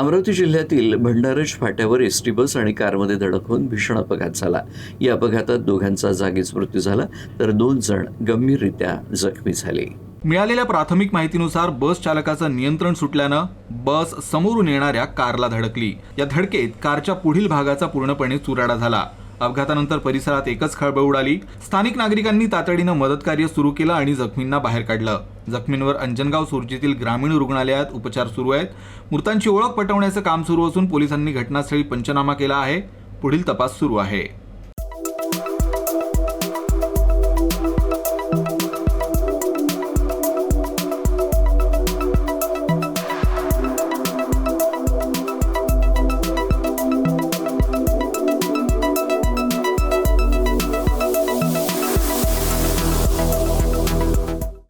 अमरावती जिल्ह्यातील भंडारज फाट्यावर ST bus आणि कारमध्ये धडक होऊन भीषण अपघात झाला. या अपघातात दोघांचा जागीच मृत्यू झाला तर 2 जण गंभीररित्या जखमी झाले. मिळालेल्या प्राथमिक माहितीनुसार बस चालकाचं नियंत्रण सुटल्यानं बस समोरून येणाऱ्या कारला धडकली. या धडकेत कारच्या पुढील भागाचा पूर्णपणे चुराडा झाला. अपघातानंतर परिसरात एकच खळबळ उडाली. स्थानिक नागरिकांनी तातडीनं मदतकार्य सुरू केलं आणि जखमींना बाहेर काढलं. जखमींवर अंजनगाव सुरजीतील ग्रामीण रुग्णालयात उपचार सुरू आहेत. मृतांची ओळख पटवण्याचं काम सुरू असून पोलिसांनी घटनास्थळी पंचनामा केला आहे. पुढील तपास सुरू आहे.